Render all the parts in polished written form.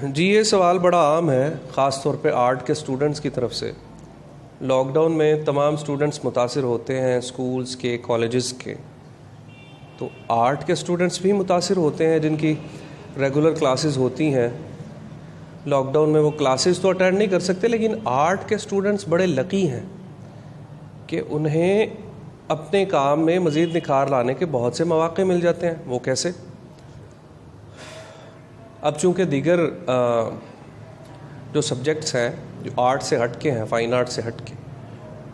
جی یہ سوال بڑا عام ہے، خاص طور پہ آرٹ کے اسٹوڈنٹس کی طرف سے۔ لاک ڈاؤن میں تمام اسٹوڈنٹس متاثر ہوتے ہیں، اسکولز کے، کالجز کے۔ تو آرٹ کے اسٹوڈنٹس بھی متاثر ہوتے ہیں جن کی ریگولر کلاسز ہوتی ہیں۔ لاک ڈاؤن میں وہ کلاسز تو اٹینڈ نہیں کر سکتے، لیکن آرٹ کے اسٹوڈنٹس بڑے لکی ہیں کہ انہیں اپنے کام میں مزید نکھار لانے کے بہت سے مواقع مل جاتے ہیں۔ وہ کیسے؟ اب چونکہ دیگر جو سبجیکٹس ہیں جو آرٹ سے ہٹ کے ہیں، فائن آرٹ سے ہٹ کے،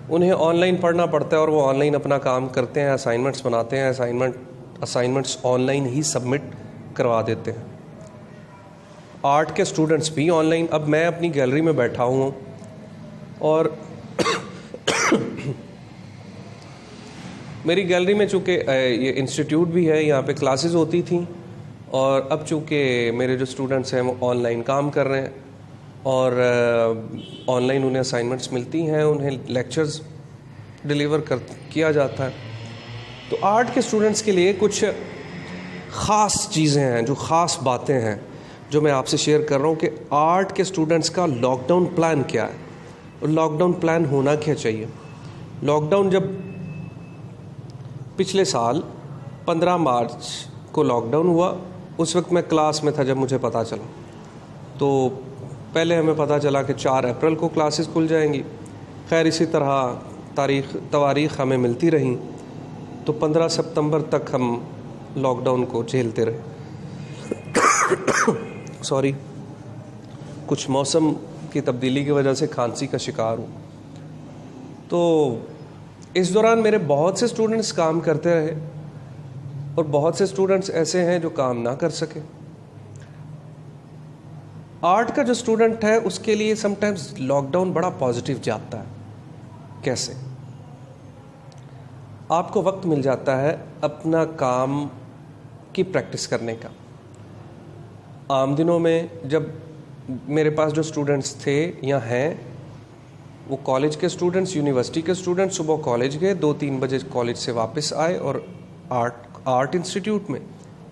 انہیں آن لائن پڑھنا پڑتا ہے اور وہ آن لائن اپنا کام کرتے ہیں، اسائنمنٹس بناتے ہیں، assignments on line he submit کروا دیتے ہیں۔ آرٹ کے اسٹوڈنٹس بھی آن لائن۔ اب میں اپنی گیلری میں بیٹھا ہوں اور میری گیلری میں چونکہ یہ انسٹیٹیوٹ بھی ہے، یہاں پہ کلاسز ہوتی تھیں، اور اب چونکہ میرے جو اسٹوڈنٹس ہیں وہ آن لائن کام کر رہے ہیں اور آن لائن انہیں اسائنمنٹس ملتی ہیں، انہیں لیکچرز ڈیلیور کیا جاتا ہے۔ تو آرٹ کے اسٹوڈنٹس کے لیے کچھ خاص چیزیں ہیں، جو خاص باتیں ہیں جو میں آپ سے شیئر کر رہا ہوں کہ آرٹ کے اسٹوڈنٹس کا لاک ڈاؤن پلان کیا ہے اور لاک ڈاؤن پلان ہونا کیا چاہیے۔ لاک ڈاؤن جب پچھلے سال 15 مارچ کو لاک ڈاؤن ہوا، اس وقت میں کلاس میں تھا جب مجھے پتہ چلا۔ تو پہلے ہمیں پتہ چلا کہ 4 اپریل کو کلاسز کھل جائیں گی۔ خیر اسی طرح تواریخ ہمیں ملتی رہیں، تو 15 ستمبر تک ہم لاک ڈاؤن کو جھیلتے رہے۔ سوری، کچھ موسم کی تبدیلی کی وجہ سے کھانسی کا شکار ہوں۔ تو اس دوران میرے بہت سے اسٹوڈنٹس کام کرتے رہے اور بہت سے اسٹوڈنٹس ایسے ہیں جو کام نہ کر سکے۔ آرٹ کا جو اسٹوڈنٹ ہے اس کے لیے سم ٹائمز لاک ڈاؤن بڑا پازیٹیو جاتا ہے۔ کیسے؟ آپ کو وقت مل جاتا ہے اپنا کام کی پریکٹس کرنے کا۔ عام دنوں میں جب میرے پاس جو اسٹوڈنٹس تھے یا ہیں، وہ کالج کے اسٹوڈنٹس، یونیورسٹی کے اسٹوڈنٹس صبح کالج گئے، 2-3 بجے کالج سے واپس آئے اور آرٹ انسٹیٹیوٹ میں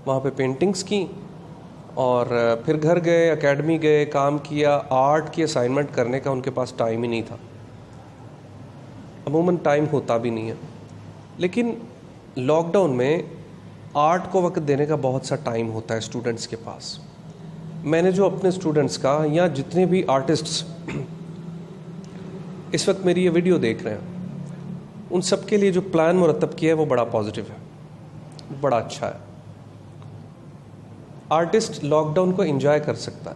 وہاں پہ پینٹنگز کی، اور پھر گھر گئے، اکیڈمی گئے، کام کیا۔ آرٹ کی اسائنمنٹ کرنے کا ان کے پاس ٹائم ہی نہیں تھا، عموماً ٹائم ہوتا بھی نہیں ہے۔ لیکن لاک ڈاؤن میں آرٹ کو وقت دینے کا بہت سا ٹائم ہوتا ہے اسٹوڈنٹس کے پاس۔ میں نے جو اپنے اسٹوڈنٹس کا یا جتنے بھی آرٹسٹس اس وقت میری یہ ویڈیو دیکھ رہے ہیں، ان سب کے لیے جو پلان مرتب کیا ہے وہ بڑا پازیٹیو ہے، بڑا اچھا ہے۔ آرٹسٹ لاک ڈاؤن کو انجوائے کر سکتا ہے،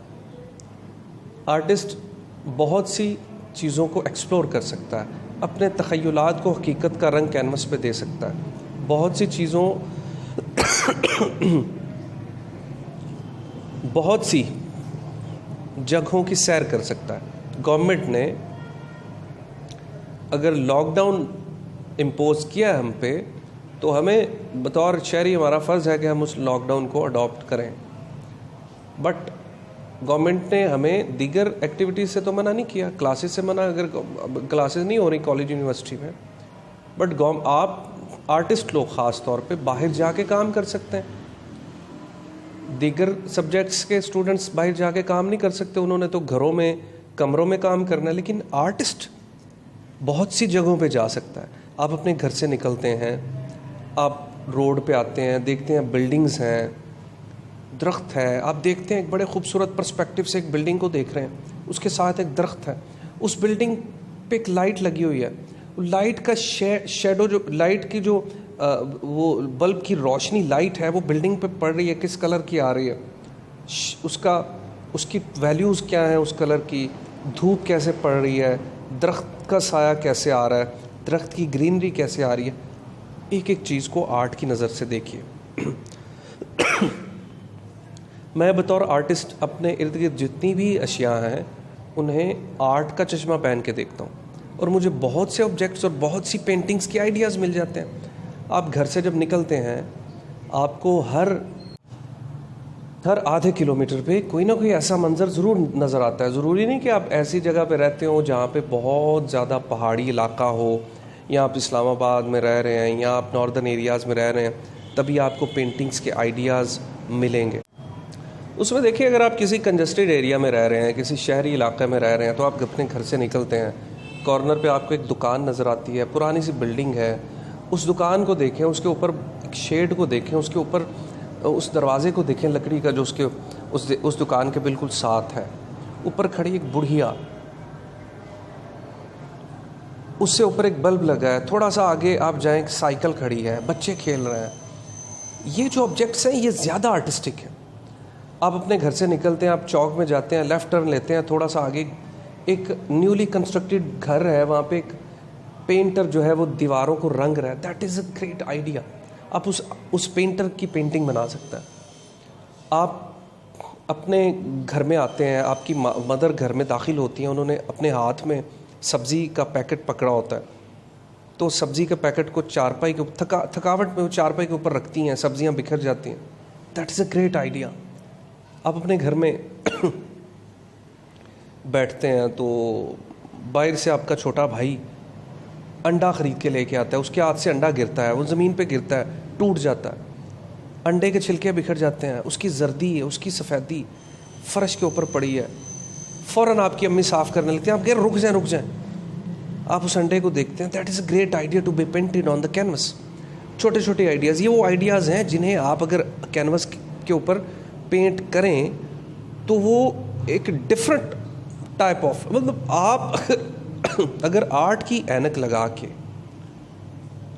آرٹسٹ بہت سی چیزوں کو ایکسپلور کر سکتا ہے، اپنے تخیلات کو حقیقت کا رنگ کینوس پہ دے سکتا ہے، بہت سی چیزوں بہت سی جگہوں کی سیر کر سکتا ہے۔ گورنمنٹ نے اگر لاک ڈاؤن امپوز کیا ہے ہم پہ، تو ہمیں بطور شہری ہمارا فرض ہے کہ ہم اس لاک ڈاؤن کو اڈاپٹ کریں۔ بٹ گورنمنٹ نے ہمیں دیگر ایکٹیویٹیز سے تو منع نہیں کیا، کلاسز سے منع، اگر کلاسز نہیں ہو رہی کالج یونیورسٹی میں، بٹ آپ آرٹسٹ لوگ خاص طور پہ باہر جا کے کام کر سکتے ہیں۔ دیگر سبجیکٹس کے اسٹوڈنٹس باہر جا کے کام نہیں کر سکتے، انہوں نے تو گھروں میں، کمروں میں کام کرنا ہے، لیکن آرٹسٹ بہت سی جگہوں پہ جا سکتا ہے۔ آپ اپنے گھر سے نکلتے ہیں، آپ روڈ پہ آتے ہیں، دیکھتے ہیں بلڈنگز ہیں، درخت ہے، آپ دیکھتے ہیں ایک بڑے خوبصورت پرسپیکٹیو سے ایک بلڈنگ کو دیکھ رہے ہیں، اس کے ساتھ ایک درخت ہے، اس بلڈنگ پہ ایک لائٹ لگی ہوئی ہے، لائٹ کا شیڈو، جو لائٹ کی جو وہ بلب کی روشنی لائٹ ہے وہ بلڈنگ پہ پڑ رہی ہے، کس کلر کی آ رہی ہے، اس کی ویلیوز کیا ہیں، اس کلر کی دھوپ کیسے پڑ رہی ہے، درخت کا سایہ کیسے آ رہا ہے، درخت کی گرینری کیسے آ رہی ہے، ایک ایک چیز کو آرٹ کی نظر سے دیکھیے۔ میں بطور آرٹسٹ اپنے ارد گرد جتنی بھی اشیاء ہیں انہیں آرٹ کا چشمہ پہن کے دیکھتا ہوں، اور مجھے بہت سے آبجیکٹس اور بہت سی پینٹنگز کے آئیڈیاز مل جاتے ہیں۔ آپ گھر سے جب نکلتے ہیں، آپ کو ہر آدھے کلومیٹر پہ کوئی نہ کوئی ایسا منظر ضرور نظر آتا ہے۔ ضروری نہیں کہ آپ ایسی جگہ پہ رہتے ہوں جہاں پہ بہت زیادہ پہاڑی علاقہ ہو، یا آپ اسلام آباد میں رہ رہے ہیں، یا آپ ناردرن ایریاز میں رہ رہے ہیں، تبھی آپ کو پینٹنگز کے آئیڈیاز ملیں گے۔ اس میں دیکھیے اگر آپ کسی کنجسٹڈ ایریا میں رہ رہے ہیں, کسی شہری علاقے میں رہ رہے ہیں, تو آپ اپنے گھر سے نکلتے ہیں, کارنر پہ آپ کو ایک دکان نظر آتی ہے, پرانی سی بلڈنگ ہے, اس دکان کو دیکھیں, اس کے اوپر ایک شیڈ کو دیکھیں, اس کے اوپر اس دروازے کو دیکھیں لکڑی کا جو اس دکان کے بالکل ساتھ ہے, اوپر کھڑی ایک بڑھیا, اس سے اوپر ایک بلب لگا ہے, تھوڑا سا آگے آپ جائیں ایک سائیکل کھڑی ہے, بچے کھیل رہے ہیں. یہ جو آبجیکٹس ہیں یہ زیادہ آرٹسٹک ہیں. آپ اپنے گھر سے نکلتے ہیں, آپ چوک میں جاتے ہیں, لیفٹ ٹرن لیتے ہیں, تھوڑا سا آگے ایک نیولی کنسٹرکٹیڈ گھر ہے, وہاں پہ ایک پینٹر جو ہے وہ دیواروں کو رنگ رہا ہے. That is a great idea. آپ اس پینٹر کی پینٹنگ بنا سکتے ہیں. آپ اپنے گھر میں آتے ہیں, آپ کی مدر گھر میں داخل ہوتی ہیں, انہوں نے اپنے ہاتھ میں سبزی کا پیکٹ پکڑا ہوتا ہے, تو سبزی کے پیکٹ کو چارپائی کے تھکاوٹ میں وہ چارپائی کے اوپر رکھتی ہیں, سبزیاں بکھر جاتی ہیں. That is a great idea. آپ اپنے گھر میں بیٹھتے ہیں تو باہر سے آپ کا چھوٹا بھائی انڈا خرید کے لے کے آتا ہے, اس کے ہاتھ سے انڈا گرتا ہے, وہ زمین پہ گرتا ہے, ٹوٹ جاتا ہے, انڈے کے چھلکے بکھر جاتے ہیں, اس کی زردی, اس کی سفیدی فرش کے اوپر پڑی ہے. فوراً آپ کی امی صاف کرنے لگتی ہیں, آپ کہہ رک جائیں. آپ اس انڈے کو دیکھتے ہیں. That is a great idea to be painted on the canvas. چھوٹے چھوٹے آئیڈیاز, یہ وہ آئیڈیاز ہیں جنہیں آپ اگر کینوس کے اوپر پینٹ کریں تو وہ ایک ڈفرنٹ ٹائپ آف, مطلب آپ اگر آرٹ کی اینک لگا کے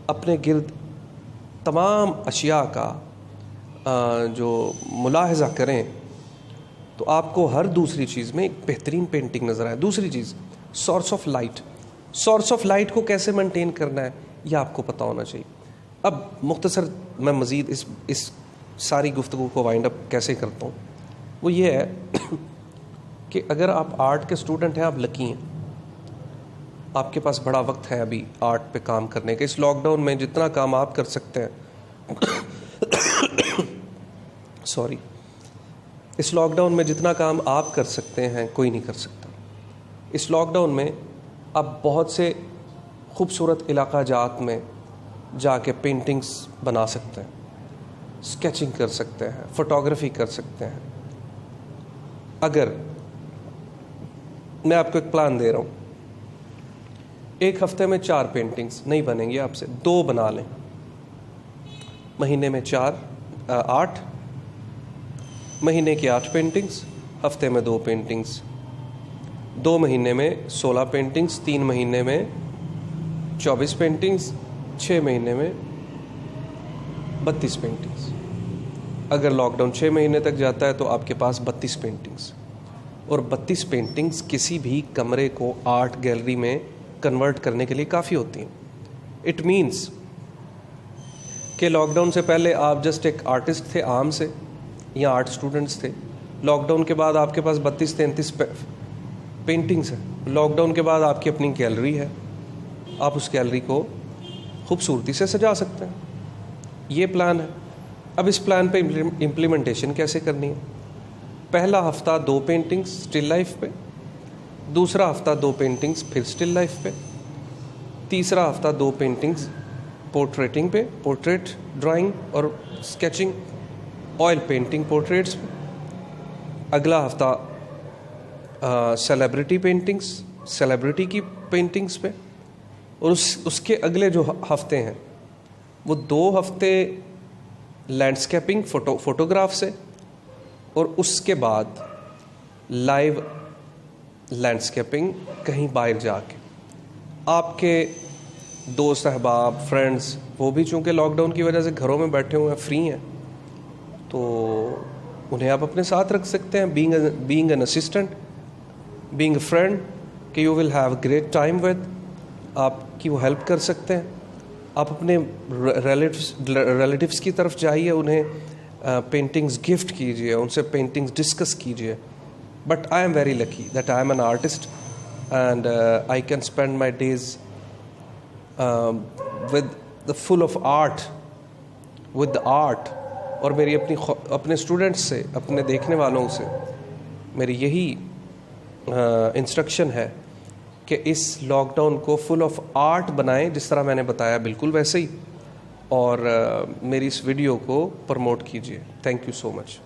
اپنے گرد تمام اشیاء کا جو ملاحظہ کریں تو آپ کو ہر دوسری چیز میں ایک بہترین پینٹنگ نظر آئے. دوسری چیز, source of light. Source of light کو کیسے مینٹین کرنا ہے یہ آپ کو پتہ ہونا چاہیے. اب مختصر میں مزید اس ساری گفتگو کو وائنڈ اپ کیسے کرتا ہوں, وہ یہ ہے کہ اگر آپ آرٹ کے اسٹوڈنٹ ہیں, آپ لکی ہیں, آپ کے پاس بڑا وقت ہے ابھی آرٹ پہ کام کرنے کا. اس لاک ڈاؤن میں جتنا کام آپ کر سکتے ہیں اس لاک ڈاؤن میں جتنا کام آپ کر سکتے ہیں کوئی نہیں کر سکتا. اس لاک ڈاؤن میں آپ بہت سے خوبصورت علاقہ جات میں جا کے پینٹنگز بنا سکتے ہیں, اسکیچنگ کر سکتے ہیں, فوٹوگرافی کر سکتے ہیں. اگر میں آپ کو ایک پلان دے رہا ہوں, ایک ہفتے میں 4 پینٹنگز نہیں بنیں گی آپ سے, 2 بنا لیں. مہینے میں 8 مہینے کی 8 پینٹنگز, ہفتے میں 2 پینٹنگز, 2 مہینے میں 16 پینٹنگز, 3 مہینے میں 24 پینٹنگز, 6 مہینے میں 32 پینٹنگز. اگر لاک ڈاؤن 6 مہینے تک جاتا ہے تو آپ کے پاس 32 پینٹنگز, اور 32 پینٹنگز کسی بھی کمرے کو آرٹ گیلری میں کنورٹ کرنے کے لیے کافی ہوتی ہیں. اٹ مینس کہ لاک ڈاؤن سے پہلے آپ جسٹ ایک آرٹسٹ تھے عام سے, یا آرٹ اسٹوڈنٹس تھے. لاک ڈاؤن کے بعد آپ کے پاس 32-33 پینٹنگز ہیں. لاک ڈاؤن کے بعد آپ کی اپنی گیلری ہے, آپ اس گیلری کو خوبصورتی سے سجا سکتے ہیں. یہ پلان ہے. اب اس پلان پہ امپلیمنٹیشن کیسے کرنی ہے؟ پہلا ہفتہ 2 پینٹنگز اسٹل لائف پہ, دوسرا ہفتہ 2 پینٹنگز پھر اسٹل لائف پہ, تیسرا ہفتہ 2 پینٹنگز پورٹریٹنگ پہ, پورٹریٹ ڈرائنگ اور اسکیچنگ, آئل پینٹنگ پورٹریٹس پہ. اگلا ہفتہ سیلیبریٹی پینٹنگز, سیلیبریٹی کی پینٹنگز پہ, اور اس کے اگلے جو ہفتے ہیں وہ 2 ہفتے لینڈسکیپنگ فوٹوگراف سے, اور اس کے بعد لائیو لینڈسکیپنگ کہیں باہر جا کے. آپ کے دوست احباب فرینڈز وہ بھی چونکہ لاک ڈاؤن کی وجہ سے گھروں میں بیٹھے ہوئے ہیں, فری ہیں, تو انہیں آپ اپنے ساتھ رکھ سکتے ہیں. Being an assistant, being a friend, کہ you will have a great time with, آپ کی وہ ہیلپ کر سکتے ہیں. آپ اپنے ریلیٹیوس کی طرف جائیے, انہیں پینٹنگز گفٹ کیجیے, ان سے پینٹنگز ڈسکس کیجیے. But I am very lucky that I am an artist and I can spend my days with the full of art, with the art. اور میری اپنے اسٹوڈنٹس سے, اپنے دیکھنے والوں سے میری یہی انسٹرکشن ہے کہ اس لاک ڈاؤن کو فل آف آرٹ بنائیں, جس طرح میں نے بتایا بالکل ویسے ہی, اور میری اس ویڈیو کو پروموٹ کیجیے. Thank you so much.